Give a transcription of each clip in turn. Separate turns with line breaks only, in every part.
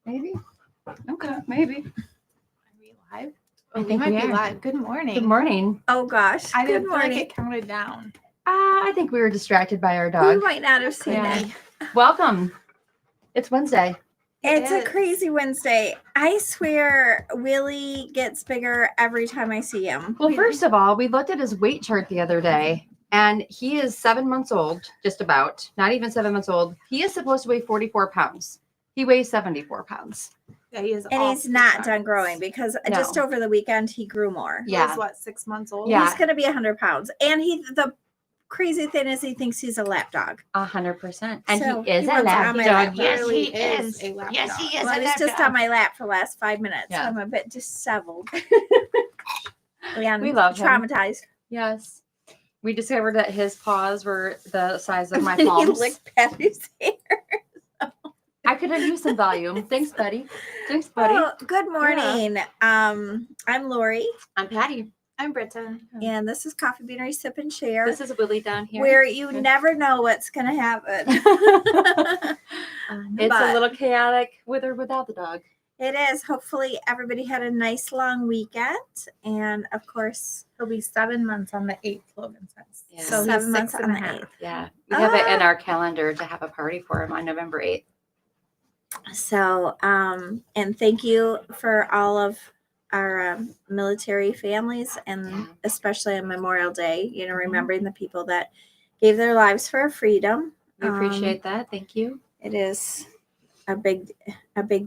Maybe. Okay, maybe.
Are we live?
I
Oh,
think
we might
we
be
are.
live. Good morning.
Good morning.
Oh gosh.
I
Good
didn't feel
morning.
like it counted down.
I think we were distracted by our
We
dog.
might not have seen
Yeah.
it.
Welcome. It's Wednesday.
It's a
is.
crazy Wednesday. I swear Willie gets bigger every time I see him.
Well, first of all, we looked at his weight chart the other day, and he is 7 months old, just about. Not even 7 months old. He is supposed to weigh 44 pounds. He weighs 74 pounds.
Yeah, he is.
And
off
he's
the
not
charts.
done growing because
No.
just over the weekend he grew more.
He
Yeah.
was, what, 6 months old?
Yeah.
He's gonna be 100 pounds. And the crazy thing is he thinks he's a lap dog.
100%. And
So,
he is
he
a
wants
lap
on my
dog.
lap.
Yes,
Really
he
is
is.
a lap
Yes,
dog.
he is
Well,
a
he was
lap
just
dog.
on my lap for the last 5 minutes.
Yeah.
So I'm a bit disheveled. And
We love him.
traumatized.
Yes. We discovered that his paws were the size of my
He
palms.
licked Patty's hair.
I could have used some volume. Thanks, buddy. Thanks, buddy.
Oh, good morning. I'm Laurie,
I'm Patti.
I'm Britton.
and this is Coffee Beanery Sip and Share,
This is Willie down here.
where you never know what's going to happen.
It's
But
a little chaotic with or without the dog.
it is. Hopefully, everybody had a nice long weekend, and of course,
He'll be 7 months on the 8th, Logan says.
Yeah.
So
7
he's
months
6
on
and a
the
half.
8th.
Yeah. We have it in our calendar to have a party for him on November 8th.
So, and thank you for all of our military families, and
Yeah.
especially on Memorial Day, remembering the people that gave their lives for our freedom.
We appreciate that. Thank you.
It is a big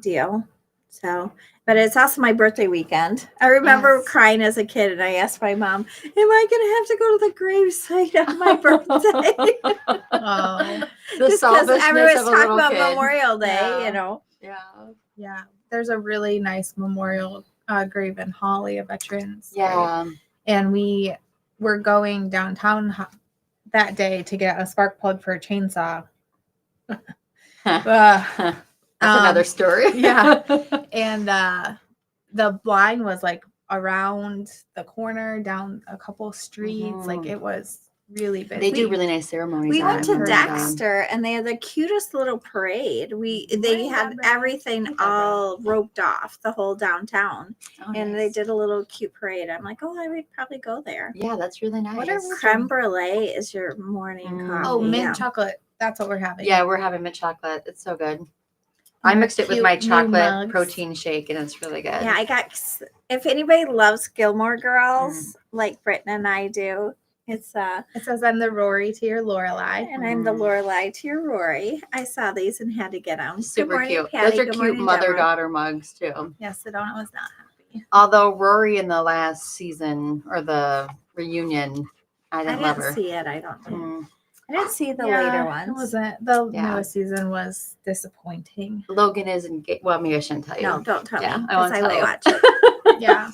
deal. So, but it's also my birthday weekend. I remember
Yes.
crying as a kid, and I asked my mom, "Am I going to have to go to the gravesite on my birthday?"
Oh,
The
Just because
selfishness
everyone's
of a
talking
little
about
kid.
Memorial Day,
Yeah.
Yeah.
yeah. There's a really nice memorial grave in Holly, a veteran's grave.
Yeah.
And we were going downtown that day to get a spark plug for a chainsaw.
That's another story.
yeah. And the blind was like around the corner, down a couple streets. Like it was really busy.
They do really nice ceremonies.
we
on
went to
Memorial Day.
Dexter, and they had the cutest little parade. They had
Remember.
everything all roped off, the whole downtown,
Oh,
and
nice.
they did a little cute parade. I'm like, oh, I would probably go there.
Yeah, that's really nice.
What are we
Creme brulee is your morning
Mm.
coffee.
Oh, mint
yeah.
chocolate. That's what we're having.
Yeah, we're having mint chocolate. It's so good. I
And
mixed it with
cute
my
new
chocolate
mugs.
protein shake, and it's really good.
Yeah, I got. If anybody loves Gilmore Girls like Britton and I do, it's
It says I'm the Rory to your Lorelai.
and I'm the Lorelai to your Rory. I saw these and had to get them.
Super cute.
Patty.
Those are
Good
cute
morning,
mother
Deborah.
daughter mugs too.
Yes, Sedona was not happy.
Although Rory in the last season or the reunion, I
I
didn't love her.
didn't see it. I don't think.
Mm.
I didn't see the
Yeah,
later
It
ones.
wasn't. The
Yeah.
newest season was disappointing.
Logan is engaged. Well, maybe I shouldn't tell you.
No, don't tell
Yeah,
me.
I won't
Because I
tell
will
you.
watch it.
Yeah.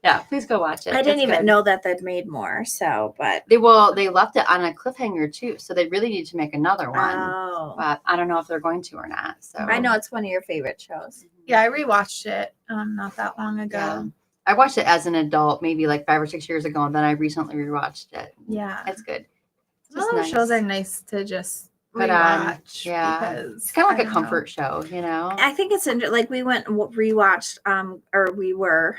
Yeah, please go watch it.
I didn't
It's
even
good.
know that they'd made more. So, but
They left it on a cliffhanger too, so they really need to make another one.
oh,
But I don't know if they're going to or not. So
I know it's one of your favorite shows.
Yeah, I rewatched it not that long ago.
Yeah. I watched it as an adult, maybe like 5 or 6 years ago, and then I recently rewatched it.
Yeah.
It's good. It's
Some of those shows are nice to just
Put on,
rewatch.
yeah.
Because
It's kind of
I
like a
don't know.
comfort show, you know.
I think it's like we went and rewatched,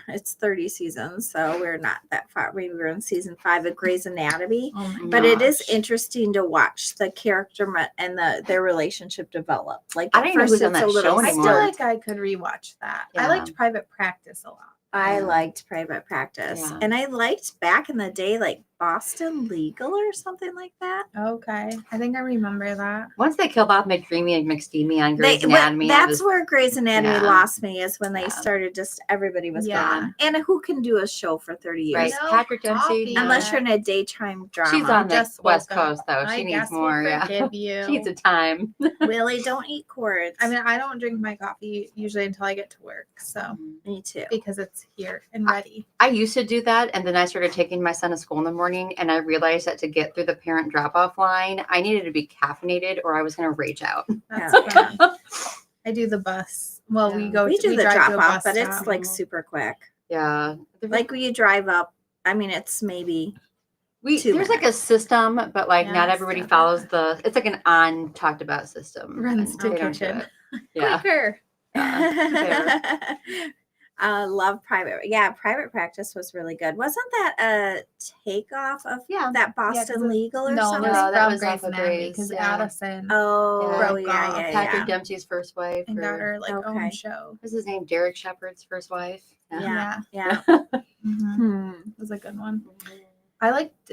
it's 30 seasons, so we're not that far. We were in season 5 of Grey's Anatomy.
Oh my
But it is
gosh.
interesting to watch the character and their relationship develop. Like
I
at
don't even know
first
who's on
it's a
that
little
show
I
anymore.
feel
still.
like I could rewatch that.
Yeah.
I liked Private Practice a lot.
I
Yeah.
liked Private Practice,
Yeah.
and I liked back in the day, like Boston Legal or something like that.
Okay. I think I remember that.
Once they killed off McDreamy and McSteamy on Grey's Anatomy,
That's where Grey's Anatomy
Yeah.
lost me, is when they
Yeah.
started just everybody was
Yeah.
gone. And who can do a show for 30 years?
right?
No
Patrick Dempsey,
coffee.
no.
Unless you're in a daytime drama.
She's on the
Just
West
woke up.
Coast though. She
I
needs
guess
more.
we
Yeah,
forgive you.
she needs a time.
Willie, don't eat cords.
I mean, I don't drink my coffee usually until I get to work, so
me too.
because it's here and ready.
I used to do that, and then I started taking my son to school in the morning, and I realized that to get through the parent drop-off line, I needed to be caffeinated, or I was going to rage out.
That's
Yeah.
funny. I do the bus. Well, we
Yeah.
go.
We do the
drive
drop
to a
off,
bus
but it's
stop.
like super quick.
Yeah,
Like when you drive up, I mean, it's maybe 2
there's like a system, but like
Yeah,
not
I
everybody
saw
follows the. It's like an on talked about system.
Runs
and
to
they don't do
kitchen.
it. Yeah,
quicker.
Love private. Yeah, private practice was really good. Wasn't that a takeoff of
Yeah.
that Boston Legal or
no,
something?
it was
No, that
from
was
Grey's
off of
Anatomy
Grey's,
because
yeah.
Addison
Oh,
broke
yeah,
off.
yeah,
Patrick
yeah.
Dempsey's first wife.
and got her like
Okay.
own show.
What's his name? Derek Shepard's first wife.
Yeah.
Yeah.
Yeah.
Mhm. It was a good one. I liked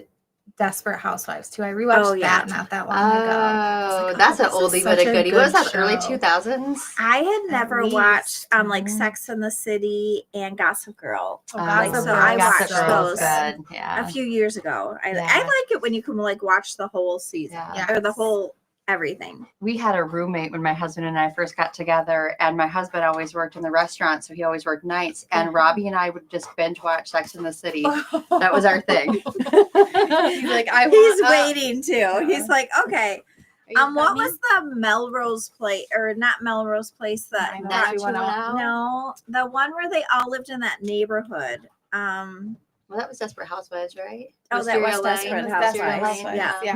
Desperate Housewives too. I rewatched
Oh, yeah.
that not that long ago. I was
Oh,
like,
that's an
this is
oldie but a
such
goodie. What was
good
that? Early
show.
2000s?
I had never
least.
watched like
Mhm.
Sex in the City and Gossip Girl
Oh,
Like,
Gossip
so I
Girl's
watched
so
those.
Good.
a
Yeah.
few years ago. I
Yeah.
like it when you can like watch the whole season
Yeah.
or the
Yes.
whole everything.
We had a roommate when my husband and I first got together, and my husband always worked in the restaurant, so he always worked nights. And Robbie and I would just binge watch Sex in the City. That was our thing.
He's like,
He's waiting too. He's like, okay.
Are you
What
coming?
was the Melrose Place or not Melrose Place? The
90210?
no, the one where they all lived in that neighborhood.
Well, that was Desperate Housewives, right?
Oh, that was
Wisteria
Desperate
Lane?
Housewives.
Wisteria Lane,
Yeah.
Yeah.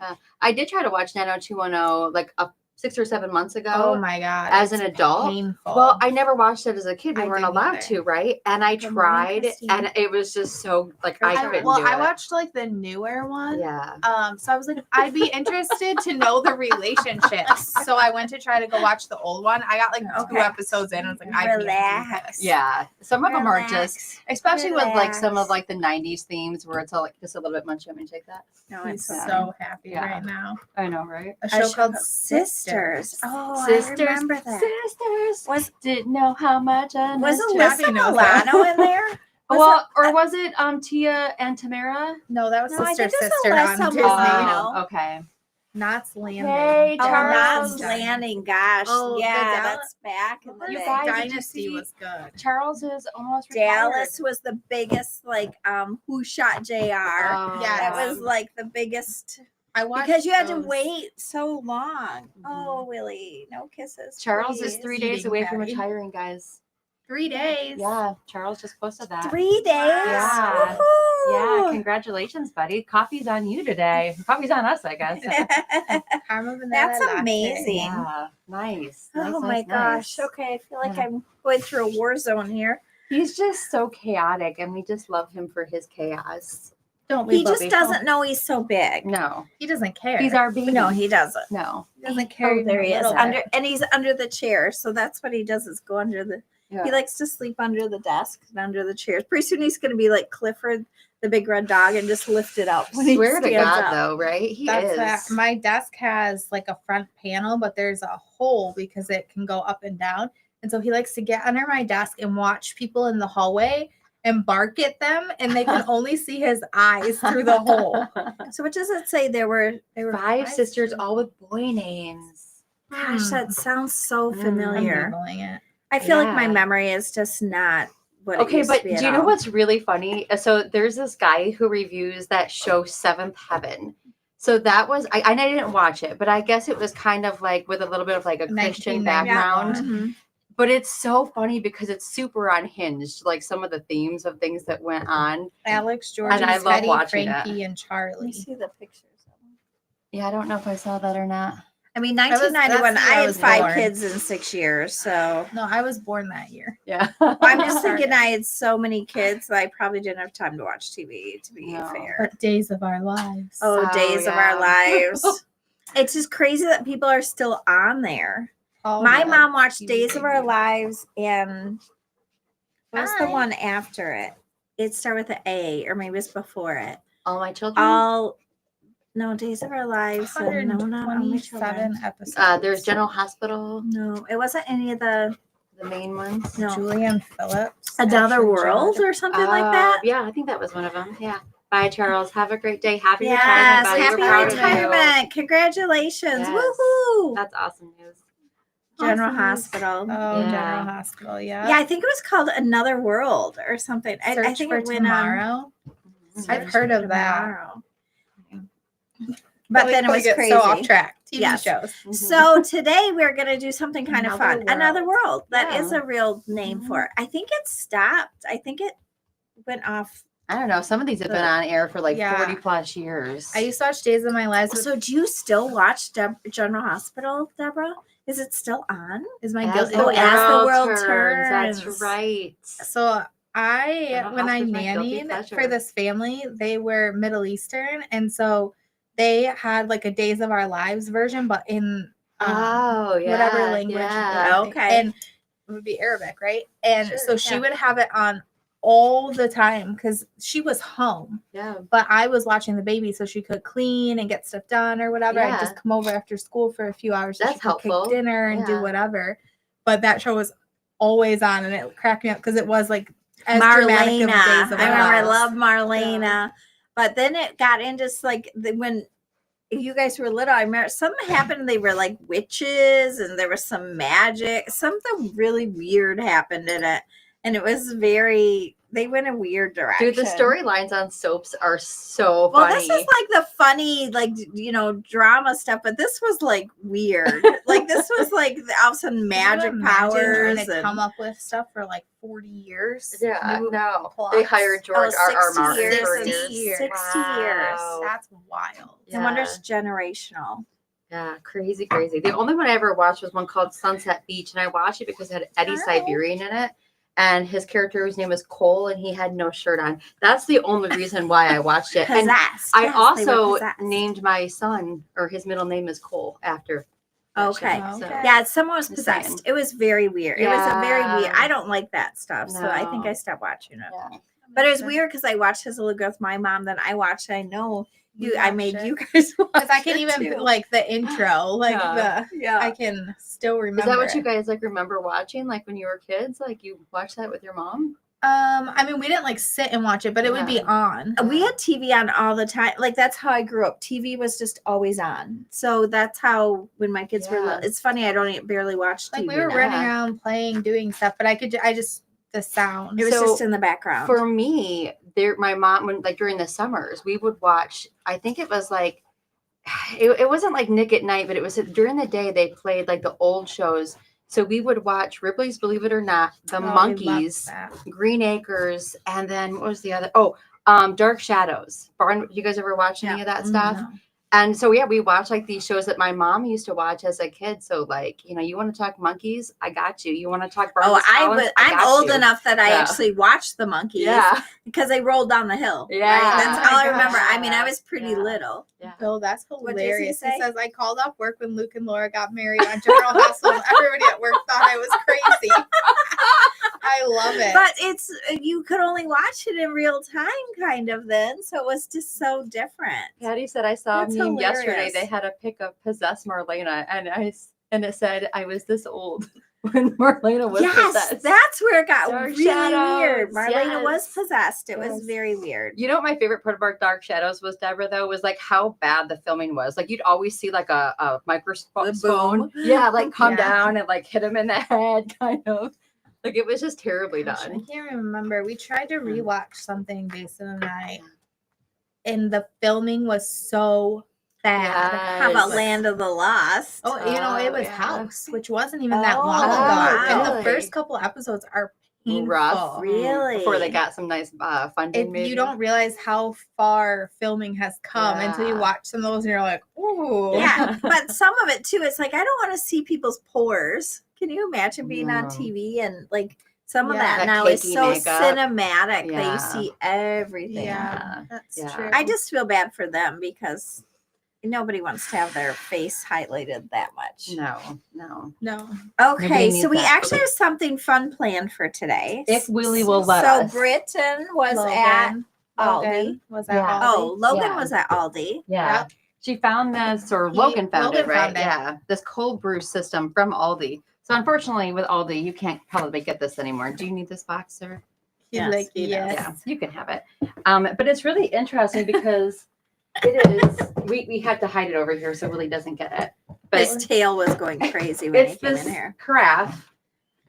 Mhm.
I did try to watch 90210 like 6 or 7 months ago.
Oh my god!
As
it's
an adult?
painful.
Well, I never watched it as a kid. We
I
weren't
didn't
allowed
either.
to, right? And I
Good morning,
tried,
Christine.
and it was just so like I couldn't
well,
do
I
it.
watched like the newer one.
Yeah.
So I was like, I'd be interested to know the relationships. So I went to try to go watch the old one. I got like 2
Okay.
episodes in. I was like, I can't do
Relax.
this.
Yeah. Some of them are just,
Relax.
especially with like some of
Relax.
like the 90s themes where it's all like just a little bit much. You want me to take that?
No,
He's
it's
so happy
Yeah.
right now.
I know, right?
A
a
show called
Sisters. Oh,
Sisters,
I remember that.
Sisters didn't know how much I
Was
missed you.
Alyssa
Jackie knows that.
Milano in there? Was
Well, or was it Tia and Tamara?
No, that was
No, I
Sister
think it's
Sister on
Alyssa
Disney.
Milano.
Oh, okay.
Knots Landing.
Hey,
Oh,
Charles.
Knots Landing. Gosh,
Oh, the
yeah,
Dallas-
that's back in the
You
day.
guys, did you
Dynasty
see-
was good.
Charles is almost retired.
Dallas was the biggest, like, Who Shot JR?
Oh,
Yeah,
That was like the biggest
I watched
because you had to
those.
wait so long. Oh, Willie, no kisses.
Charles is
please.
3 days
Eating
away from
Patty.
retiring, guys.
3 days.
Yeah, Charles just posted that.
3 days.
Yeah. Yeah,
Woohoo!
congratulations, buddy. Coffee's on you today. Coffee's on us, I guess.
Caramel vanilla
That's
latte.
amazing.
Yeah, nice.
Oh
Nice,
my
nice,
gosh.
nice.
Okay, I feel like
Yeah.
I'm going through a war zone here.
He's just so chaotic, and we just love him for his chaos.
Don't we?
He just
Bobby?
doesn't know he's so big.
No,
He doesn't care.
he's our baby.
No, he doesn't.
No.
He doesn't care.
Oh, there he
even
is.
a little bit.
And he's under the chair. So that's what he does is go under the
Yeah.
he likes to sleep under the desk and under the chairs. Pretty soon he's gonna be like Clifford, the big red dog, and just lift it up when he
Swear to
stands
God,
up.
though, right? He
That's
is.
that. My desk has like a front panel, but there's a hole because it can go up and down. And so he likes to get under my desk and watch people in the hallway and bark at them, and they can only see his eyes through the hole.
So what does it say? There were
5 sisters, all with boy names.
gosh, that sounds so
Mm.
I'm
familiar.
Googling it.
I feel like my
Yeah.
memory is just not what it
Okay,
used
but
to be
do you
at
know
all.
what's really funny? So there's this guy who reviews that show Seventh Heaven. So that was I didn't watch it, but I guess it was kind of like with a little bit of like a Christian
1991.
background.
Mhm.
But it's so funny because it's super unhinged, like some of the themes of things that went on.
Alex, George,
And I love
Teddy,
watching
Frankie, and
Let me
Charlie.
see the pictures.
Yeah, I don't know if I saw that or not.
I mean,
was-
1991.
that's the year
I
I
had
was
5
born.
kids in 6 years, so
No, I was born that year.
Yeah.
I'm just thinking I had so many kids that I probably didn't have time to watch TV. To be
No.
fair.
But Days of Our Lives.
Oh,
Oh,
days of
yeah.
our lives. It's just crazy that people are still on there.
Oh,
My
yeah.
mom watched
TV
Days of Our
baby.
Lives, and what was the
Hi.
one after it? It started with an A, or maybe it's before it.
All my children.
No, Days of Our Lives. And no, not All My Children.
127 episodes.
There's General Hospital,
No, it wasn't any of the
the main ones.
no
Julianne Phillips.
Another
Ashley
World
Judd.
or something like that.
Yeah, I think that was one of them. Yeah. Bye, Charles. Have a great day. Happy
Yes,
retirement, buddy.
happy
We're proud of you.
retirement! Congratulations!
Yes.
Woohoo!
That's awesome news.
General
Awesome.
Hospital.
Oh,
Yeah.
General Hospital. Yeah.
Yeah, I think it was called Another World or something. I
Search
think
for
it went on.
Tomorrow.
Mhm.
I've
Search
heard
for
of that.
Tomorrow. But
Like,
then it
we
was
get
crazy.
So off track. TV
Yes.
shows.
Mhm.
So today we're gonna do something kind of
Another
fun. Another
World.
World. That is
Yeah.
a real name for it. I think it stopped. I think it went off.
I don't know. Some of these have been on air for like
Yeah.
40 plus years.
I used to watch Days of My Lives with
So do you still watch General Hospital, Deborah? Is it still on?
Is my
As
guilty
Oh,
the
as the
world
world
turns.
turns.
That's right.
So when I
House was my guilty
nannied
pleasure.
for this family, they were Middle Eastern, and so they had like a Days of Our Lives version, but in
Oh, yeah.
whatever language.
Yeah.
they think.
Okay.
And it would be Arabic, right? And
Sure,
so she
yeah.
would have it on all the time because she was home,
Yeah.
but I was watching the baby so she could clean and get stuff done or whatever. I'd just
Yeah.
come over after school for a few hours so
That's
she could
helpful.
cook dinner and do
Yeah.
whatever. But that show was always on, and it cracked me up because it was like as dramatic of
Marlena.
Days of
I
Our
remember I
Lives.
love Marlena. But then it got into like when you guys were little, I remember something happened. They were like witches and there was some magic. Something really weird happened in it. And it was they went a weird direction.
Dude, the storylines on soaps are so
Well,
funny.
this is like the funny, like, drama stuff, but this was like weird. Like, this was like all of a sudden
Can you
magic
imagine
powers.
trying to
And,
come up with stuff for like 40 years.
Yeah,
New
no.
plots.
They hired George R. R.
60
Martin
years.
for
60 years.
60 years.
Wow.
That's wild.
I wonder it's generational.
Yeah, crazy. The only one I ever watched was one called Sunset Beach, and I watched it because it had Eddie
Oh.
Siberian in it, and his character's name was Cole, and he had no shirt on. That's the only reason why I watched it. And
Possessed.
I
Yes, they were
also
possessed.
named my son, or his middle name is Cole, after. that
Okay.
show, so-
Okay.
Yeah, someone was
Just saying.
possessed. It was very weird. It was a very weird.
Yeah.
I don't like that stuff, so I think
No.
I stopped watching it.
Yeah.
But it was weird because I watched his little girl with my mom. Then I watched. I know I made
watched
you guys watch.
Because I can
it
even
too.
like the intro, like
Yeah.
Yeah.
I can still remember.
Is that what you
it.
guys like remember watching, like when you were kids? Like you watched that with your mom?
I mean, we didn't like sit and watch it, but it would be
Yeah.
on.
We had TV on all the time. Like that's how I grew up. TV was just always on. So that's how when my kids were
Yeah.
little. It's funny. I don't barely watch TV.
Like we were
now.
running around playing, doing stuff, but the sound.
It was
So,
just in the background.
For me, my mom, when like during the summers, we would watch. I think it was like, it wasn't like Nick at Night, but it was during the day. They played like the old shows, so we would watch Ripley's Believe It or Not, The
Oh, we loved
Monkeys,
that.
Green Acres, and then what was the other? Oh, Dark Shadows. Barn, you guys ever watch any of that stuff?
No.
And so yeah, we watched like these shows that my mom used to watch as a kid. So like, you want to talk monkeys? I got you. You want to talk Barnabas Collins?
I'm
got
old
you.
enough that I
Yeah.
actually watched the Monkeys.
Yeah.
Because they rolled down the hill.
Yeah.
Right? That's
Oh
all
my
I remember.
gosh.
I mean, I was pretty
Yeah.
little.
Yeah.
Bill, that's
What does he
hilarious. He
say?
says, I called off work when Luke and Laura got married on General Hospital. Everybody at work thought I was crazy. I love it.
But you could only watch it in real time, kind of. Then, so it was just so different.
Patty said I saw a
That's
meme yesterday.
hilarious.
They had a pic of possessed Marlena, and it said I was this old when Marlena was
Yes,
possessed.
that's where it got
Dark
really
Shadows,
weird. Marlena was
yes.
possessed. It was
Yes.
very weird.
You know what my favorite part about Dark Shadows was, Deborah, though, was like how bad the filming was. Like you'd always see like a microphone,
The boom.
yeah, like come
Yeah.
down and like hit him in the head, kind of. Like it was just terribly
Gosh, I
done.
can't remember. We tried to rewatch something, Jason and I, and the filming was so bad.
How about
Yes.
Land of the Lost?
Oh, it was
yeah.
House, which wasn't even that long
Oh,
ago.
wow.
And the
Really?
first couple episodes are painful.
Rough.
Really?
Before they got some nice funding, maybe.
You don't realize how far filming has come until you
Yeah.
watch some of those and you're like, ooh.
Yeah, but some of it too, it's like I don't want to see people's pores. Can you imagine being on
No.
TV and like some of
Yeah.
that
That
now is
cakey
so
makeup.
cinematic that
Yeah.
you see everything.
Yeah, that's
Yeah.
true.
I just feel bad for them because nobody wants to have their face highlighted that much.
No.
no.
Okay,
Nobody
so
needs
we
that.
actually have something fun planned for today.
If Willie will let
so
us.
Britton was
Logan.
at Aldi.
Logan was at
Yeah.
Aldi.
Oh, Logan
Yeah.
was at Aldi.
Yeah.
Yep.
She found this, or Logan found it,
Logan
right?
found it.
Yeah. This cold brew system from Aldi. So unfortunately with Aldi, you can't probably get this anymore. Do you need this box, sir?
He's
Yes,
like,
he does.
yes.
Yeah, you can have it. But it's really interesting because it is, we have to hide it over here so Willie doesn't get it. But
His tail was going crazy when he
it's
came
this
in here.
carafe,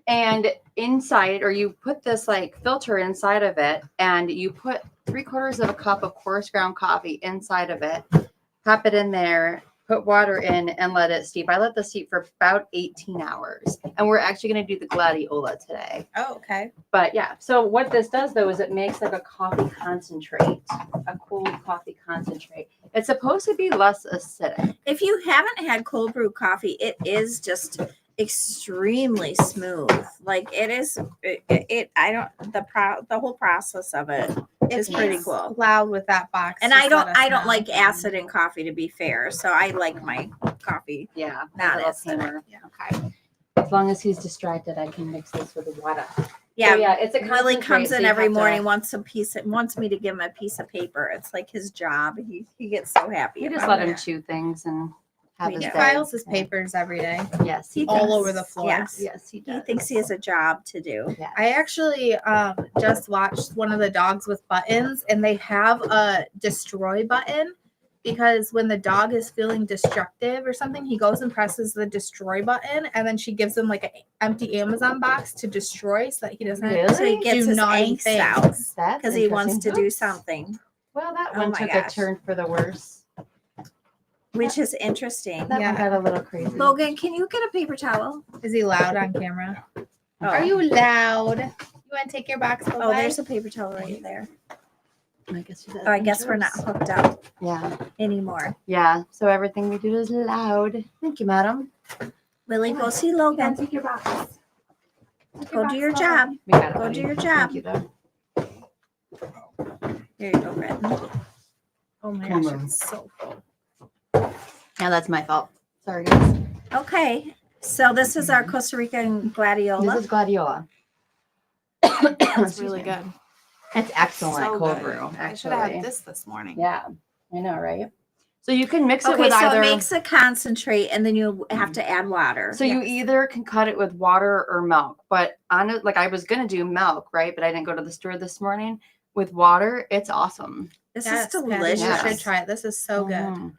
and inside, or you put this like filter inside of it, and you put 3/4 of a cup of coarse ground coffee inside of it, pop it in there, put water in, and let it steep. I let this steep for about 18 hours, and we're actually going to do the gladiola today.
Oh, okay.
But yeah, so what this does though is it makes like a coffee concentrate, a cold coffee concentrate. It's supposed to be less acidic.
If you haven't had cold brew coffee, it is just extremely smooth. Like it is. The whole process of it is pretty
It's
cool.
loud with that box.
And
Just
I don't
let us know.
like acid in coffee, to be fair. So I like my coffee.
Yeah,
Not
a little
acidic.
tamer.
Yeah.
Okay. As long as he's distracted, I can mix this with water.
Yeah,
So, yeah, it's a
Willie
concentrate,
comes
so
in
you
every
have to-
morning, wants me to give him a piece of paper. It's like his job. He gets so happy.
You just
about
let
it.
him chew things and have
We
his
do.
day.
Files his
Yeah.
papers every day.
Yes,
He
all
does.
over the floor.
Yes.
Yes, he
He
does.
thinks he has a job to do.
Yes.
I actually just watched one of the dogs with buttons, and they have a destroy button because when the dog is feeling destructive or something, he goes and presses the destroy button, and then she gives him like an empty Amazon box to destroy so that he doesn't
Really?
So he gets
do
his
naughty
angst out
things.
That's
because he wants to
interesting.
do
Oops.
something,
Well, that
Oh
one
my
took
gosh.
a turn for the worse.
which is interesting.
That
Yeah.
one got a little crazy.
Logan, can you get a paper towel?
Is he loud on camera?
Oh.
Are you loud? You want to take your box?
Oh, there's a paper towel right there.
I guess,
Oh, I guess we're not hooked up
Yeah.
anymore.
Yeah. So everything we do is loud. Thank you, madam.
Willie, go see Logan.
take your box.
Go do your job.
We got it.
Go
buddy.
do your
Thank
job.
you, though.
There you go, Brett.
Oh my
Come
gosh,
on.
it's so full.
Yeah, that's my fault. Sorry, guys.
Okay, so this is our Costa Rican gladiola.
This is gladiola.
It's really good.
It's excellent
So
cold
good.
brew.
I should
Actually,
have had this morning.
Yeah, I know, right? So you can mix it
Okay,
with
so
either.
it makes a concentrate, and then you have to add water.
So you either can cut it with water or milk. But on it, like I was gonna do milk, right? But I didn't go to the store this morning. With water, it's awesome.
This
Yes,
is
Patty,
delicious.
You
Yes.
should try it. This is so good.
Mhm.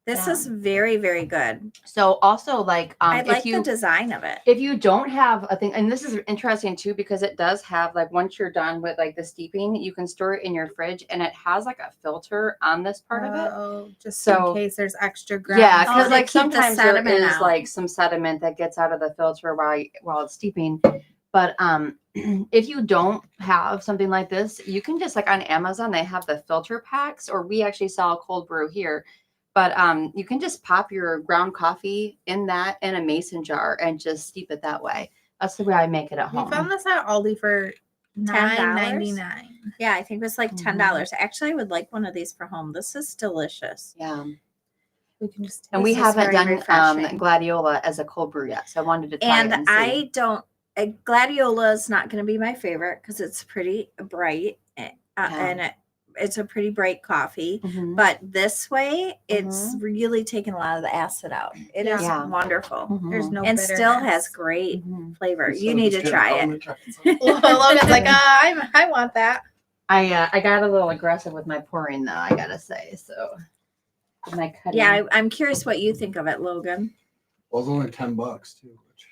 This
Yeah.
is very, very good.
So also like
I like
if you
the design of it.
if you don't have a thing, and this is interesting too because it does have like once you're done with like the steeping, you can store it in your fridge, and it has like a filter on this part of it.
Oh, just
So-
in case there's extra ground.
Yeah,
Oh,
because
to
like
keep the
sometimes there
sediment
is
out.
like some sediment that gets out of the filter while it's steeping. But if you don't have something like this, you can just like on Amazon they have the filter packs, or we actually sell a cold brew here. But you can just pop your ground coffee in that in a mason jar and just steep it that way. That's the way I make it at
We
home.
found this at Aldi for $9.99.
Yeah, I think it was like
Mhm.
$10. Actually, I would like one of these for home. This is delicious.
Yeah,
We can just
and we
This is
haven't
very
done
refreshing.
gladiola as a cold brew yet, so I wanted to try it
And
and see.
I don't. Gladiola is not going to be my favorite because it's pretty bright, and it's a pretty bright coffee.
Mhm.
But this way, it's really taken a lot of the acid out. It is
Yeah.
wonderful,
there's
Mhm.
no
and still has
bitterness.
great
Mhm.
flavor.
Instead
You
of
need
just
to
getting
try
home
it.
and trying something.
Logan's like, I want that.
I got a little aggressive with my pouring though, I gotta say. So my cutting.
Yeah, I'm curious what you think of it, Logan.
Well, it's only $10 too. Which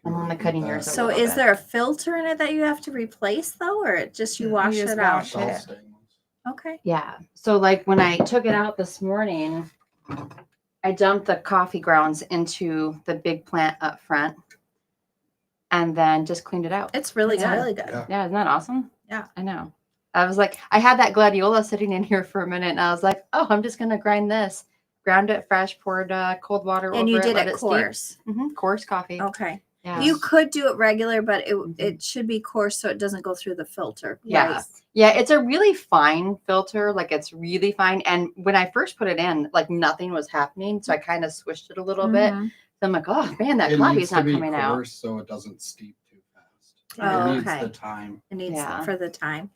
I'm only cutting yours a
So,
little
is
bit.
there a filter in it that you have to replace though, or it just you wash
just
it out?
wash it.
Self-staining ones.
Okay.
Yeah. So like when I took it out this morning, I dumped the coffee grounds into the big plant up front and then just cleaned it out.
It's really
It's
good.
really good.
Yeah.
Yeah, isn't that awesome?
Yeah.
I know. I was like, I had that gladiola sitting in here for a minute and I was like, oh, I'm just gonna grind this. Ground it fresh, poured cold water over
And you
it,
did
let
it
steep.
coarse.
Coarse coffee.
Okay.
Yeah.
You could do it regular, but it
Mhm.
it should be coarse so it doesn't go through the filter.
Yeah.
Right.
Yeah, it's a really fine filter. Like it's really fine. And when I first put it in, like nothing was happening. So I kind of swished it a little bit.
Mhm.
So I'm like, oh man, that
It
coffee's
needs to
not
be
coming out.
coarse so it doesn't steep too fast.
Oh,
It needs
okay.
the time.
It needs
Yeah.
for the time.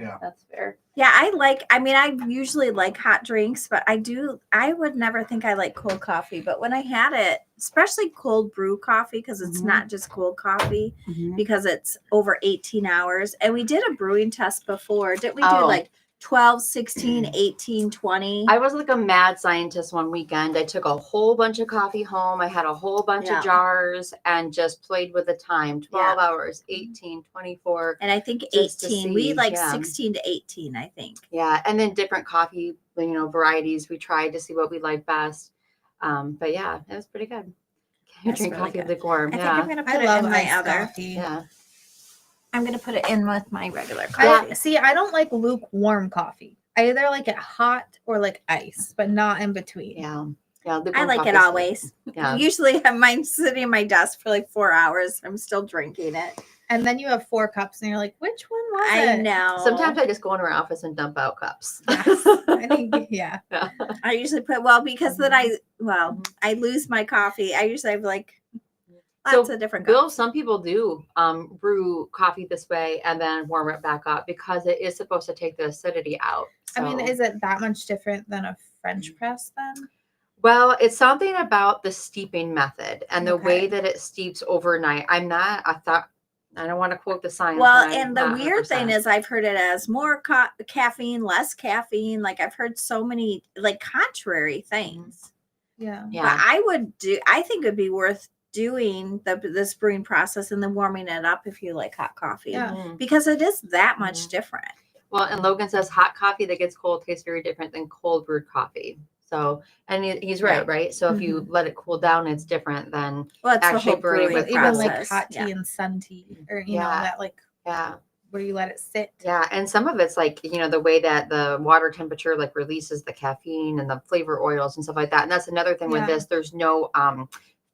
Yeah, that's fair.
Yeah, I mean, I usually like hot drinks, but I would never think I like cold coffee. But when I had it, especially cold brew coffee, because it's
Mhm.
not just cold coffee,
Mhm.
because it's over 18 hours. And we did a brewing test before. Didn't we do
Oh.
like 12, 16, 18, 20?
I was like a mad scientist one weekend. I took a whole bunch of coffee home. I had a whole bunch
Yeah.
of jars and just played with the time 12 hours, 18, 24.
And I think
Just to
18. We
see,
like
yeah.
16 to 18, I think.
Yeah. And then different coffee, varieties. We tried to see what we liked best. But yeah, it was pretty good.
That's
Drink
really
coffee
good.
with the warm.
I think I'm
Yeah.
going to put
I
it
love
in my
iced
other.
coffee.
Yeah.
I'm going to put it in with my regular
Yeah.
coffee.
I don't like lukewarm coffee. I either like it hot or like ice, but not in between.
Yeah. Yeah.
I
lukewarm
like
coffee
it
is good.
always.
Yeah.
Usually I have mine sitting in my desk for like 4 hours. I'm still drinking it.
And then you have 4 cups, and you're like, which one was
I
it?
know.
Sometimes I just go in our office and dump out cups.
Yes. I think, yeah.
Yeah.
I usually put because then I lose my coffee. I usually have like lots of different
Bill,
cups.
some people do brew coffee this way and then warm it back up because it is supposed to take the acidity out.
I mean,
So-
is it that much different than a French press then?
Well, it's something about the steeping method and the way
Okay.
that it steeps overnight. I don't want to quote the science.
Well,
but I'm
and the
not
weird thing
100%.
is I've heard it as more caffeine, less caffeine. Like I've heard so many like contrary things.
Yeah.
But
Yeah.
I think it'd be worth doing this brewing process and then warming it up if you like hot coffee.
Yeah.
Mhm.
Because it is that much different.
Well, and Logan says hot coffee that gets cold tastes very different than cold brewed coffee. So, and he's right, right? So if you let it cool down, it's different than,
Well, it's
Actually
the whole
brewing
brewing
with
Even like
process.
hot tea
Yeah.
and sun tea, or you know
Yeah.
that like
yeah.
where you let it sit.
Yeah, and some of it's like, the way that the water temperature like releases the caffeine and the flavor oils and stuff like that. And that's another thing with
Yeah.
this. There's no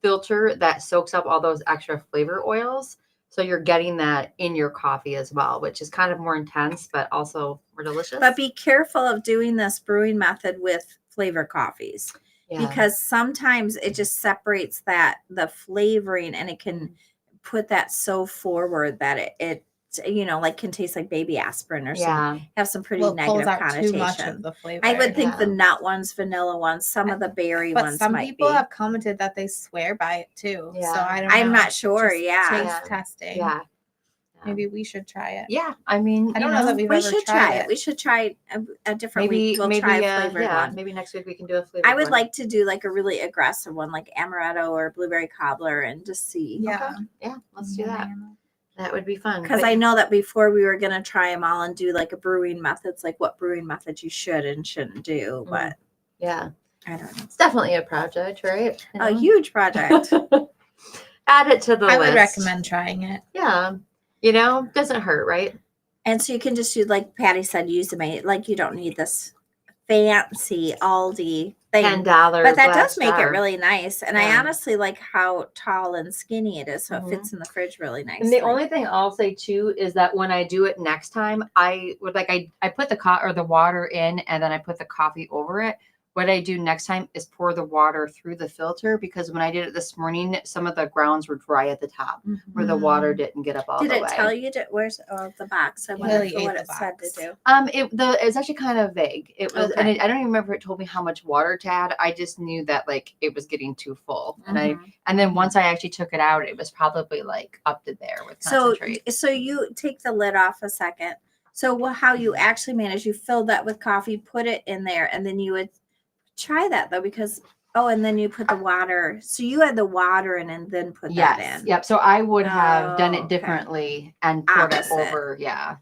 filter that soaks up all those extra flavor oils. So you're getting that in your coffee as well, which is kind of more intense, but also more delicious.
But be careful of doing this brewing method with flavor coffees.
Yeah.
Because sometimes it just separates the flavoring and it can put that so forward that it like can taste like baby aspirin or have some pretty
Well, it pulls
negative
out too much
connotation.
of the flavor.
I would think the
Yeah.
nut ones, vanilla ones, some of the berry
but
ones
some
might
people
be.
have commented that they swear by it too. So
Yeah.
I don't know.
I'm not sure.
Just
Yeah.
taste
Yeah.
testing.
Yeah.
Maybe we should try it.
Yeah. I mean,
I don't know that we've
We
ever
should
tried
try
it.
it. We should try a different week. We'll
maybe
try a flavored
yeah,
one.
maybe next week we can do a flavored
I would
one.
like to do like a really aggressive one, like amaretto or blueberry cobbler, and just see.
Yeah.
Yeah, let's do that. That would be fun.
Because
But-
I know that before we were gonna try them all and do like a brewing methods, like what brewing methods you should and shouldn't do, but
yeah,
I don't know.
it's definitely a project, right?
A huge project.
Add it to the
I
list.
would recommend trying it.
Yeah, doesn't hurt, right?
And so you can just do, like Patti said, use them. Like you don't need this fancy Aldi thing.
$10,
But that
glass
does make it
jar.
really nice. And I
Yeah.
honestly like how tall and skinny it is. So
Mhm.
it fits in the fridge really nicely.
And the only thing I'll say too is that when I do it next time, I would I put the water in and then I put the coffee over it. What I do next time is pour the water through the filter because when I did it this morning, some of the grounds were dry at the top where the water didn't get up all
Did
the
it
way.
tell you where's the box? I wonder
Willie
for
ate
what
the
it said to
box.
do.
It was actually kind of vague. It was, and
Okay.
I don't even remember if it told me how much water to add. I just knew that it was getting too full,
Mhm.
and then once I actually took it out, it was probably up to there with concentrate.
So you take the lid off a second. So how you actually manage, you fill that with coffee, put it in there, and then you would try that though, because and then you put the water. So you had the water in and then put that in.
Yep. So I would have done
Oh,
it
okay.
differently and poured it
Opposite.
over,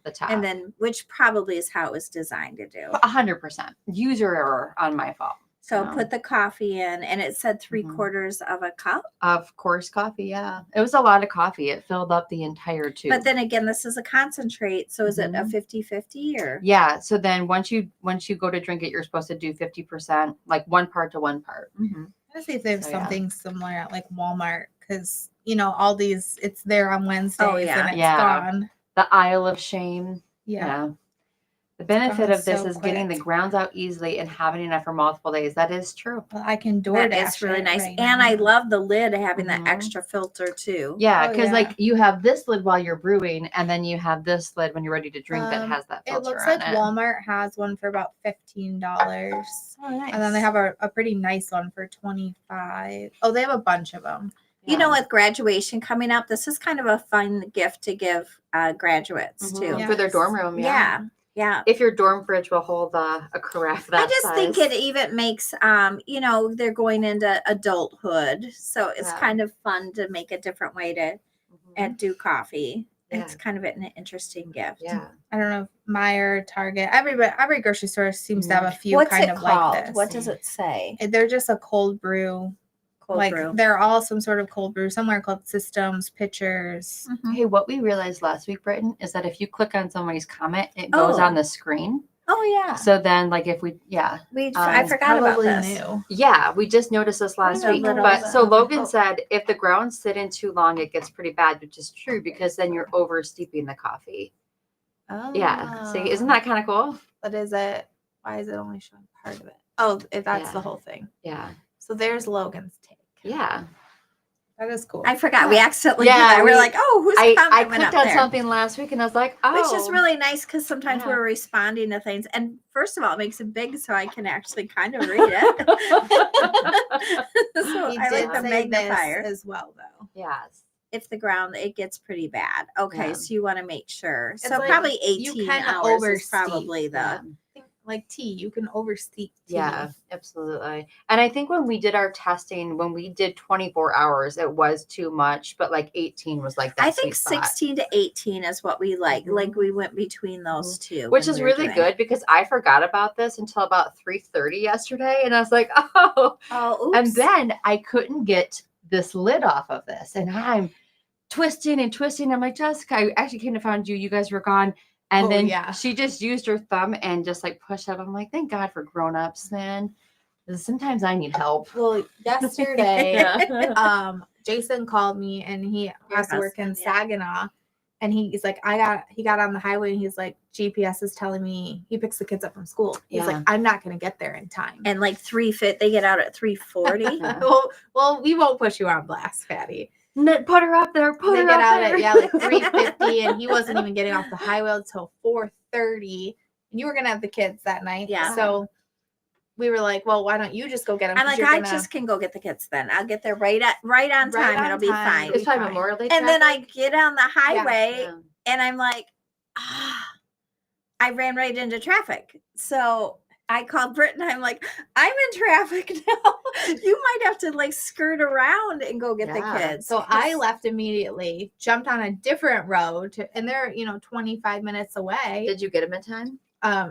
the top.
And then, which probably is how it was designed to do.
100% user error on my fault.
So
No.
put the coffee in, and it said 3/4 of a cup.
Of course, coffee. Yeah, it was a lot of coffee. It filled up the entire tube.
But then again, this is a concentrate. So is it a
Mhm.
50-50 or?
Yeah. So then once you go to drink it, you're supposed to do 50%, like 1 part to 1 part.
Mhm.
Let's see if they have
So, yeah.
something similar at like Walmart because all these it's there on Wednesdays
yeah.
and it's
Yeah.
gone.
The aisle of shame.
Yeah.
The benefit
gone
of this
so
is getting the
quick.
grounds out easily and having enough for multiple days. That is true.
Well, I can
That
DoorDash.
is really
it
nice.
right
And
now.
I love the lid having
Mhm.
that extra filter too.
Yeah,
Oh,
because
yeah.
you have this lid while you're brewing, and then you have this lid when you're ready to drink that has that filter
It looks
on
like
it.
Walmart has one for about $15.
Oh, nice.
And then they have a pretty nice one for $25. Oh, they have a bunch of them.
You know, with graduation coming up, this is kind of a fun gift to give graduates too.
Yeah.
for their dorm room.
Yeah. Yeah.
If your dorm fridge will hold a carafe that
I just think
size.
it even makes they're going into adulthood. So it's
Yeah.
kind of fun to make a different way to
Mhm.
do coffee.
Yeah.
It's kind of an interesting gift.
Yeah.
I don't know if Meijer, Target, every grocery store seems to have a few
What's
kind
it
of
called?
like this.
What does it say?
They're just a cold brew.
Cold
like
brew.
they're all some sort of cold brew. Somewhere called Systems, Pitchers.
Mhm.
Hey, what we realized last week, Britton, is that if you click on somebody's comment, it goes
Oh.
on the screen.
Oh yeah.
So then, like, if we,
I forgot about
Probably
this.
new.
we just noticed this last
a
week.
little
But
bit.
so Logan
Oh.
said if the grounds sit in too long, it gets pretty bad, which is true because then you're over steeping the coffee.
Oh.
Yeah. See, isn't that kind of cool?
But is it? Why is it only showing part of it? Oh, that's
Yeah.
the whole thing.
Yeah.
So there's Logan's take.
Yeah.
That is cool.
I forgot. We accidentally
Yeah,
did that. We're
we-
like, oh, who's
I
comment went
clicked
up
on
there?
something last week and I was like, oh.
Which is really nice because sometimes
Yeah.
we're responding to things. And first of all, it makes it big so I can actually kind of read it. So
He
I
did
like the
say
magnifier.
this as well, though.
Yes.
If the ground, it gets pretty bad. Okay,
Yeah.
so you want to make sure.
It's
So
like
probably
you
18
kinda
hours is
oversteep.
probably the.
Yeah.
I think, like tea, you can oversteep tea.
Yeah, absolutely. And I think when we did our testing, when we did 24 hours, it was too much, but like 18 was like that.
I think
sweet spot.
16 to 18 is what we like.
Mhm.
Like we went between those two.
Which
when
is
we were
really
doing-
good because I forgot about this until about 3:30 yesterday. And I was like, oh,
Oh, oops.
and then I couldn't get this lid off of this. And I'm twisting and twisting. I'm like, Jessica, I actually came to find you. You guys were gone. And
Oh,
then
yeah.
she just used her thumb and just like pushed up. I'm like, thank God for grown-ups, man. 'Cause sometimes I need help.
Well, yesterday,
Yeah.
Jason called me and he has to work in
husband, yeah.
Saginaw. And he's like, he got on the highway and he's like, GPS is telling me he picks the kids up from school. He's
Yeah.
like, I'm not going to get there in time.
And like 3:50, they get out at 3:40.
Yeah.
well, we won't push you on blast, Patti.
Put her up there. Put
They
her
get
up
out
there.
at like 3:50, and he wasn't even getting off the highway until 4:30. And you were gonna have the kids that night,
Yeah.
So we were like, well, why don't you just go get them?
I'm like, I just can go get the kids then. I'll get there right on time.
on
It'll be
time.
fine.
It's probably
fine.
Memorial Day.
And then I
traffic.
get on the highway
Yeah.
and I'm like, I ran right into traffic. So I called Britt and I'm like, I'm in traffic now. You might have to like skirt around and go get the
Yeah.
kids.
So I left immediately, jumped on a different road, and they're 25 minutes away.
Did you get him in time?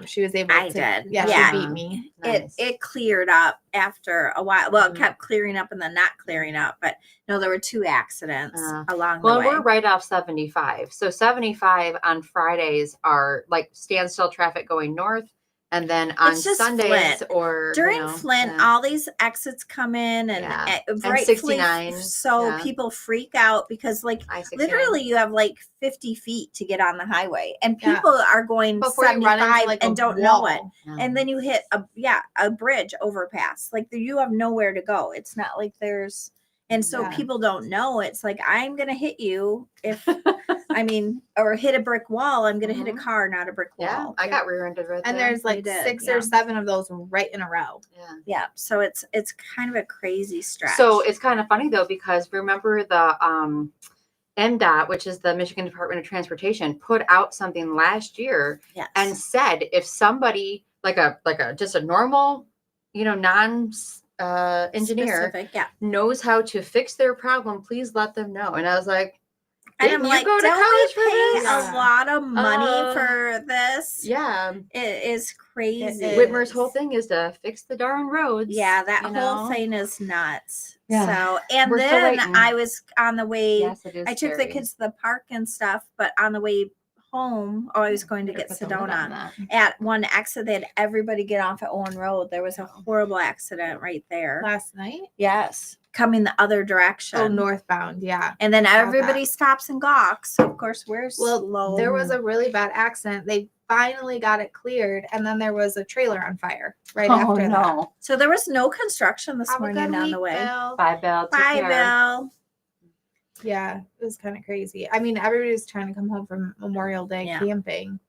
She was able
I
to.
did.
Yeah,
Yeah.
she beat me.
Nice.
It cleared up after a while. Well,
Mhm.
it kept clearing up and then not clearing up. But no, there were 2 accidents along
Well,
the way.
we're right off 75. So 75 on Fridays are like standstill traffic going north. And then on
It's just
Sundays
Flint.
or
During Flint,
yeah.
all these exits come in and,
Yeah.
rightfully
69,
so
yeah.
people freak out because like
I-69.
literally you have like 50 feet to get on the highway and
Yeah.
people are going
Before you run
75
into like
and
a
don't know it.
wall.
And then you hit a bridge overpass. Like you have nowhere to go. It's not like there's and so
Yeah.
people don't know. It's like I'm gonna hit you if or hit a brick wall. I'm gonna hit a car, not a brick
Yeah,
wall.
I got rear-ended right
And
there.
there's like
You did,
6
yeah.
or 7 of those right in a row.
Yeah.
Yeah. So it's kind of a crazy stretch.
So it's kind of funny though, because remember the MDOT, which is the Michigan Department of Transportation, put out something last year
yes.
and said if somebody like a just a normal, non engineer
Specific, yeah.
knows how to fix their problem, please let them know. And I was like,
And
didn't
I'm
you
like,
go to
don't
college
we
for
pay
this?
a lot of money
Uh,
for this?
Yeah.
It is crazy.
is.
Whitmer's whole thing is to fix the darn roads.
Yeah, that
you
whole
know?
thing is nuts.
Yeah.
So, and
We're still
then
waiting.
I was on the way.
Yes, it is.
I took the
scary.
kids to the park and stuff, but on the way home, I was going to
Better
get
put the lid on
Sedona.
that.
At one exit, they had everybody get off at Owen Road. There was a horrible accident right there.
Last night?
Yes, coming the other direction.
Oh, northbound. Yeah.
And then
I saw
everybody stops and gawks. So of course, we're
Well,
slow.
there was a really bad accident. They finally got it cleared, and then there was a trailer on fire right
Oh
after that.
no.
So there was no construction this
Have a
morning
good
down
week,
the way.
Bill.
Bye, Belle. Take
Bye,
care.
Bill.
Yeah, it was kind of crazy. I mean, everybody's trying to come home from Memorial Day
Yeah.
camping.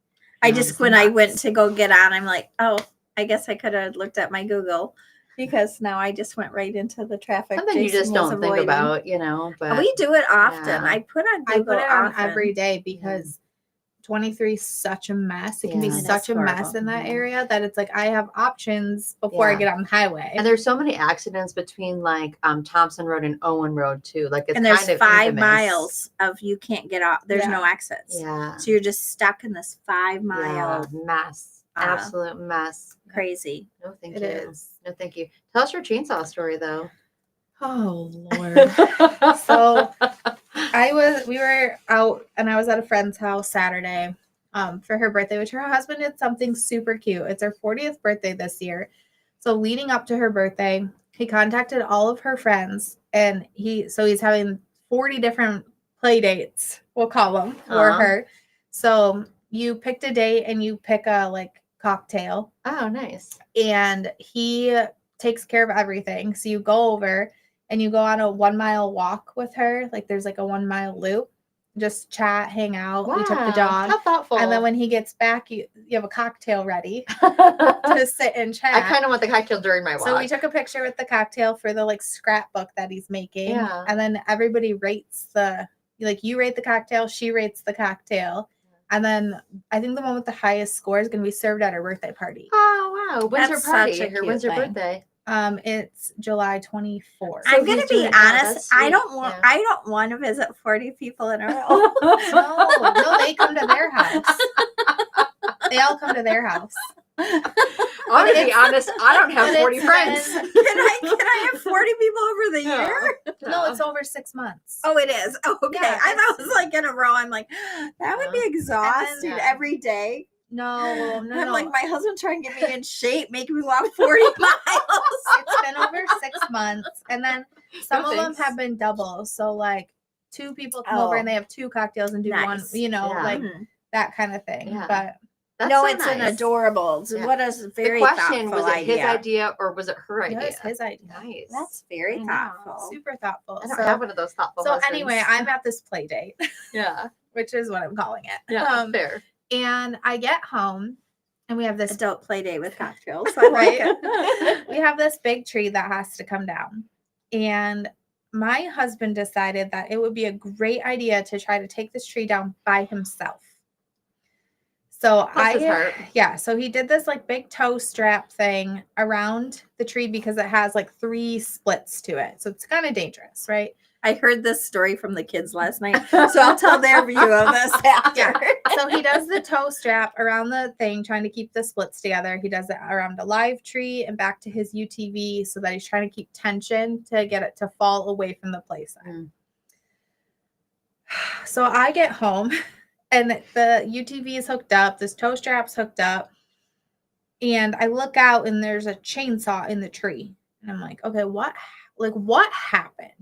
I
Yeah,
just
it's
when I went
nuts.
to go get on, I'm like, oh, I guess I could have looked at my Google because now I just went right into the traffic.
Something you
Jason
just
was
don't think
avoiding.
about, but
We do it often.
Yeah.
I put on
I
Google
put it on
often.
every day because 23 is such a mess. It can be
Yeah. It
is
such a mess
horrible.
in that
Mhm.
area that it's like I have options before I
Yeah.
get on the highway.
and there's so many accidents between like Thompson Road and Owen Road too. Like it's
And there's
kind of
5
infamous.
miles of you can't get off. There's
Yeah.
no exits.
Yeah.
So you're just stuck in this 5-mile
mess. Absolute mess.
crazy.
No, thank
It
you.
is.
No, thank you. Tell us your chainsaw story though.
Oh Lord. So we were out and I was at a friend's house Saturday. for her birthday, which her husband did something super cute. It's her 40th birthday this year. So leading up to her birthday, he contacted all of her friends, and he's having 40 different play dates, we'll call them, for her. So you picked a date and you pick a like cocktail.
Oh, nice.
And he takes care of everything. So you go over and you go on a 1 mile walk with her. Like there's like a 1 mile loop. Just chat, hang out. We took the dog.
How thoughtful.
And then when he gets back, you have a cocktail ready to sit and chat.
I kind of want the cocktail during my walk.
So we took a picture with the cocktail for the like scrapbook that he's making.
Yeah.
And then everybody rates you rate the cocktail, she rates the cocktail. And then I think the one with the highest score is going to be served at her birthday party.
Oh, wow. When's
That's
her party?
such a
When's her
cute thing.
birthday?
It's July 24th.
I'm gonna
he's
be
doing it now. That's
honest. I
sweet.
don't want.
Yeah.
I don't want to visit 40 people in a row.
No, they come to their house. They all come to their house.
I'm going to be honest. I don't have
but
40
it's
friends.
Can I have 40 people over the year?
No, it's over 6 months.
Oh, it is. Oh, okay.
Yeah,
I thought it was like in a row. I'm like, that would be exhausting
yeah.
every day.
No.
I'm like, my husband trying to get me in shape, making me walk 40 miles.
It's been over 6 months. And then some
No
of them
thanks.
have been double. So like 2 people come
Oh.
over and they have 2 cocktails and do one,
Nice.
Yeah.
like
Mhm.
that kind of thing.
Yeah.
But
That's
No,
so
it's an
nice.
adorable.
Yeah.
What a very
The question,
thoughtful
was it
idea.
his idea or was it her
it
idea?
was his idea.
Nice.
That's very
I know,
thoughtful.
super thoughtful.
I don't have one of those thoughtful
So
husbands.
anyway, I'm at this play date,
Yeah.
which is what I'm calling it.
Yeah. Fair.
And I get home and we have this
Adult play day with cocktails. I like
Right?
it.
we have this big tree that has to come down. And my husband decided that it would be a great idea to try to take this tree down by himself. So
Bless his heart.
so he did this like big tow strap thing around the tree because it has like 3 splits to it. So it's kind of dangerous, right?
I heard this story from the kids last night, so I'll tell their view of this after.
Yeah. So he does the tow strap around the thing, trying to keep the splits together. He does it around a live tree and back to his UTV so that he's trying to keep tension to get it to fall away from the playset.
Mm.
So I get home and the UTV is hooked up, this tow strap's hooked up, and I look out and there's a chainsaw in the tree. And I'm like, okay, what happened?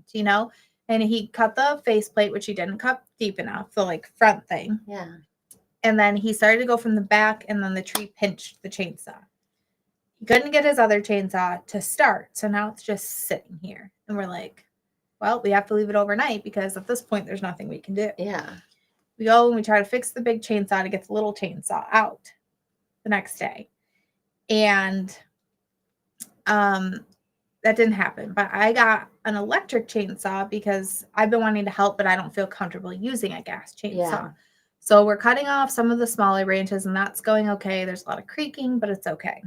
And he cut the faceplate, which he didn't cut deep enough, the like front thing.
Yeah.
And then he started to go from the back, and then the tree pinched the chainsaw. He couldn't get his other chainsaw to start. So now it's just sitting here. And we're like, well, we have to leave it overnight because at this point, there's nothing we can do.
Yeah.
We go and we try to fix the big chainsaw to get the little chainsaw out the next day. And that didn't happen. But I got an electric chainsaw because I've been wanting to help, but I don't feel comfortable using a gas chainsaw.
Yeah.
So we're cutting off some of the smaller branches, and that's going okay. There's a lot of creaking, but it's okay.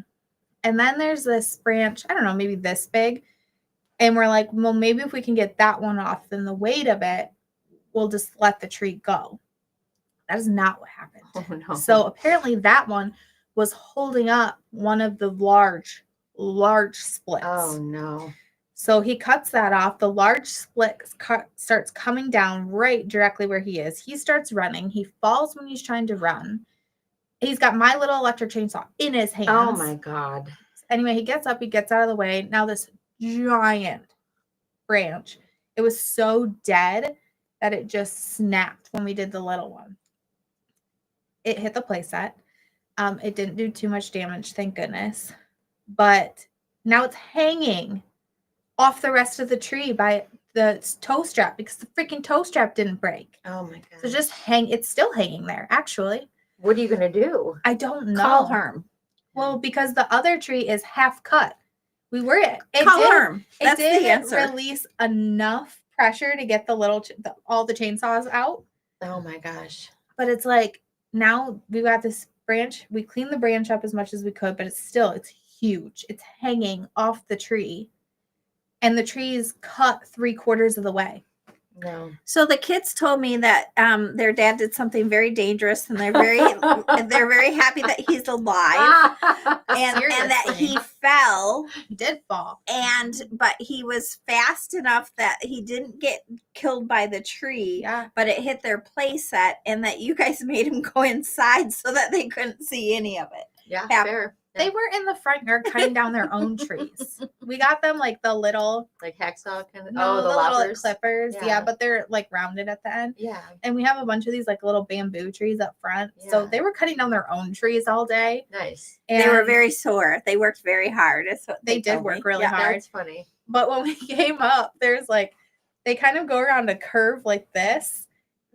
And then there's this branch, I don't know, maybe this big. And we're like, well, maybe if we can get that one off, then the weight of it will just let the tree go. That is not what happened.
Oh, no.
So apparently that one was holding up one of the large splits.
Oh, no.
So he cuts that off. The large split starts coming down right directly where he is. He starts running. He falls when he's trying to run. He's got my little electric chainsaw in his hands.
Oh, my God.
Anyway, he gets up. He gets out of the way. Now this giant branch. It was so dead that it just snapped when we did the little one. It hit the playset. It didn't do too much damage, thank goodness. But now it's hanging off the rest of the tree by the tow strap because the freaking tow strap didn't break.
Oh, my God.
So it's still hanging there, actually.
What are you going to do?
I don't know.
Call Herm.
Well, because the other tree is half cut. We were
Call Herm. That's
it
the
didn't
answer.
release enough pressure to get the all the chainsaws out.
Oh, my gosh.
But it's like now we got this branch. We cleaned the branch up as much as we could, but it's huge. It's hanging off the tree. And the tree is cut 3/4 of the way.
No.
So the kids told me that their dad did something very dangerous, and they're very happy that he's alive, and that he fell.
He did fall.
But he was fast enough that he didn't get killed by the tree.
Yeah.
But it hit their play set, and that you guys made him go inside so that they couldn't see any of it.
Yeah,
Yeah.
fair.
They were in the front yard cutting down their own trees. We got them like the little,
Like hacksaw kind of.
no, the little
loppers.
clippers.
Yeah.
Yeah, but they're like rounded at the end.
Yeah.
And we have a bunch of these like little bamboo trees up front. So
Yeah.
they were cutting down their own trees all day.
Nice.
And
They were very sore. They worked very hard. Is what
They did
told
work
me.
really
Yeah.
hard.
That's funny.
But when we came up, there's like, they kind of go around a curve like this.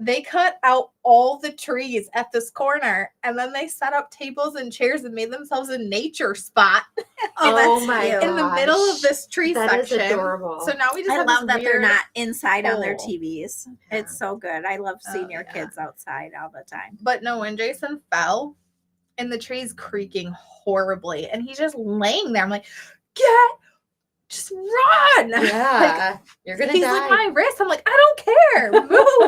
They cut out all the trees at this corner, and then they set up tables and chairs and made themselves a nature spot
Oh,
Oh
that's
my
cute.
in the middle of
Gosh,
this tree
that is
section.
adorable.
So now we just
I
have
love
this
that they're
weird
not inside on their
hole.
TVs.
Yeah.
It's so good. I love seeing
Oh,
your
yeah.
kids outside all the time.
But no, when Jason fell and the tree's creaking horribly, and he's just laying there, I'm like, just run.
Yeah. You're
Like,
gonna
he's
die.
like my wrist. I'm like, I don't care.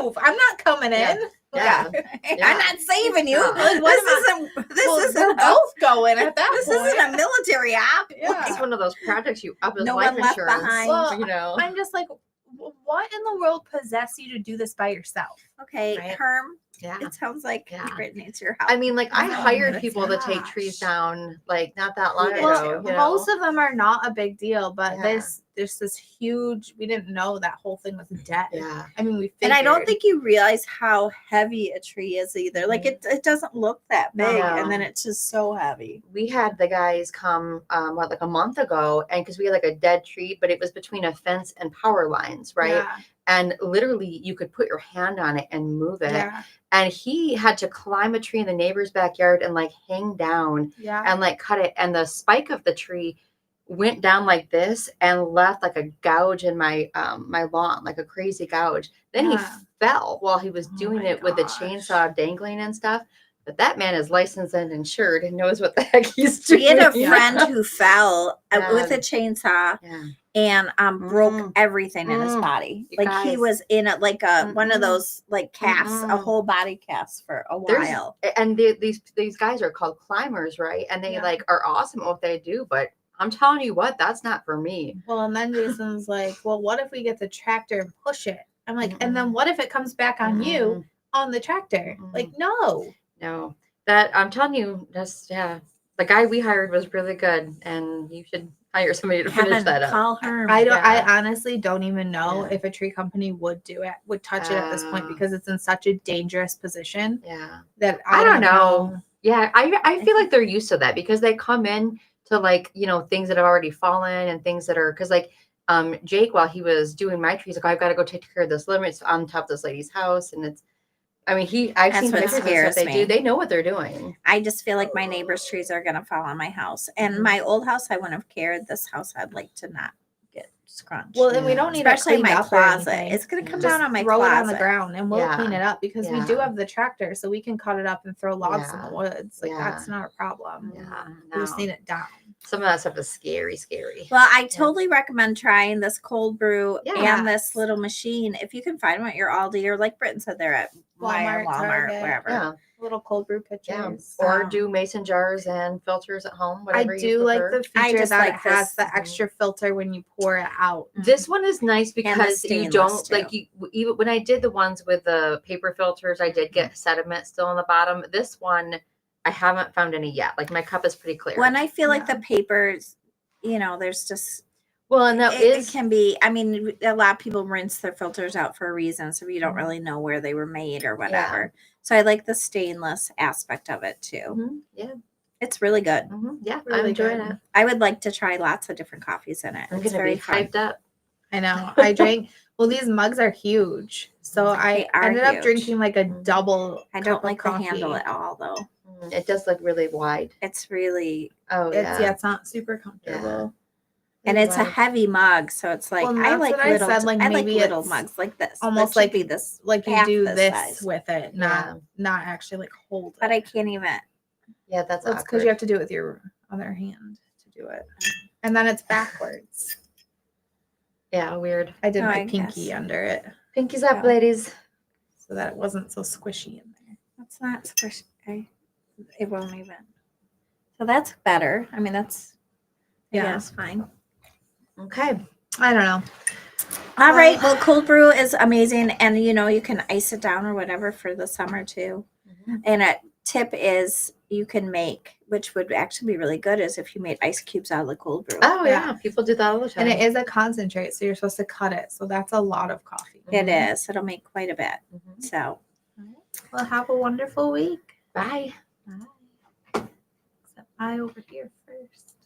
Move. I'm not coming
Yeah.
in.
Yeah. Yeah.
I'm not saving you.
Yeah.
Like, what am
This
Well,
isn't
we're both going at that
this
point.
isn't a military op.
Yeah.
It's one of those projects you up as
No
life
one left
insurance.
behind.
Well,
you know.
I'm just like, what in the world possessed you to do this by yourself?
Okay,
Right.
Herm.
Yeah.
It sounds like
Yeah.
Brittany, it's your house.
I mean, like I
Oh,
hired
my
people to take trees
gosh.
down like not that long
did
ago.
too.
You know?
Most of them are not a big deal, but
Yeah.
there's this huge. We didn't know that whole thing was dead.
Yeah.
I mean, we
and I don't
figured.
think you realize how heavy a tree is either. Like it doesn't look that big,
No.
and then it's just so heavy.
We had the guys come like a month ago, and because we had like a dead tree, but it was between a fence and power lines, right?
Yeah.
And literally you could put your hand on it and move it.
Yeah.
And he had to climb a tree in the neighbor's backyard and like hang down
Yeah.
and like cut it. And the spike of the tree went down like this and left like a gouge in my my lawn, like a crazy gouge. Then
Yeah.
he fell while he was
Oh
doing
my
it with the
gosh.
chainsaw dangling and stuff. But that man is licensed and insured and knows what the heck he's doing.
We had a
Yeah.
friend who fell
Yeah.
with a chainsaw
Yeah.
and broke
Mm.
everything in his
Mm.
body.
You
Like he
guys.
was in a like a one of
Mm-mm.
those like casts, a
Mm-mm.
whole body cast for a
There's-
while.
And these guys are called climbers, right? And they
Yeah.
like are awesome at what they do, but I'm telling you what, that's not for me.
Well, and then Jason's like, well, what if we get the tractor and push it? I'm like, and then
Mm-mm.
what if it comes back on you
Mm-mm.
on the tractor?
Mm-mm.
Like, no.
No, that I'm telling you, that's yeah. The guy we hired was really good, and you should hire somebody to finish
Kevin,
that up.
call her.
I don't.
Yeah.
I honestly don't even know
Yeah.
if a tree company would do it, would touch it at this point
Ah.
because it's in such a dangerous position
Yeah,
that
I don't know. Yeah, I feel like they're used to that because they come in to like things that have already fallen and things that are because like Jake while he was doing my trees like I've got to go take care of this limit. It's on top of this lady's house and it's. I mean, I've
That's
seen
what
pictures of
scares
stuff they
me.
do. They know what they're doing.
I just feel like my neighbor's trees are gonna fall on my house. And
Mhm.
my old house I wouldn't have cared. This house I'd like to not get scrunched.
Well, and we
Yeah.
don't need
especially
it cleaned
my
up or
closet.
anything.
It's gonna come
Just
down on my
throw
closet.
it on the ground and we'll
Yeah.
clean it up because we do
Yeah.
have the tractor, so we can cut it up and throw logs in
Yeah.
the woods. Like
Yeah.
that's not a problem.
Yeah,
We just
no.
need it down.
Some of that stuff is scary.
Well, I totally recommend trying this cold brew
Yes.
and this little machine. If you can find them at your Aldi or like Britton said, they're at Walmart,
Target.
wherever.
Yeah,
Little cold brew
yeah.
pitchers.
Or
Um,
do mason jars and filters at home.
I
Whatever you
do like
prefer.
the
I
feature
just
that
like
it has
this.
the extra filter when you pour it out.
This one is nice
the
because you
stainless,
don't
too.
like you even when I did the ones with the paper filters, I did get sediment still in the bottom. This one, I haven't found any yet. Like my cup is pretty clear.
When I feel like
Yeah.
the papers, there's just
well, and that
it
is
can be. I mean, a lot of people rinse their filters out for a reason, so you don't
Mhm.
really know where they were made or whatever. So I like the stainless aspect of it too.
Mhm, yeah,
It's really good.
yeah. I'm
Really
enjoying
good.
it.
I would like to try lots of different coffees in it.
I'm
It's
gonna
very
be
fun.
hyped up.
I know. I drank. Well, these mugs are huge, so
They
I
are
ended up
huge.
drinking like a
Mhm.
double.
I
cup
don't
of
like the handle
coffee.
at all, though.
It does look really wide.
It's really,
Oh
It's
yeah.
it's not super comfortable.
and it's a
Wide.
heavy mug, so it's like
Well,
I
that's
like
what I
little.
said, like,
I like
maybe
little
it's
mugs like this.
almost
That should
like-
be this,
Like you
half
do
this
this
size.
with it,
Yeah.
not actually like hold it.
but I can't even.
Yeah, that's
That's because
awkward.
you have to do it with your other hand to do it, and then it's backwards.
Yeah, weird.
I did
Oh,
my
I
pinky
guess.
under it.
Pinkies up,
Yeah.
ladies.
so that it wasn't so squishy in there.
That's not squishy. It won't even. So that's better. I mean, that's
Yeah.
fine.
Okay.
I don't know.
All right. Well, cold brew is amazing, and you can ice it down or whatever for the summer too. And a tip is you can make, which would actually be really good, is if you made ice cubes out of the cold brew.
Oh
Yeah.
yeah, people do that all the time.
And it is a concentrate, so you're supposed to cut it. So that's a lot of coffee.
It is. It'll make quite a bit.
Mhm.
So
Well, have a wonderful week.
Bye.
Except I over here first.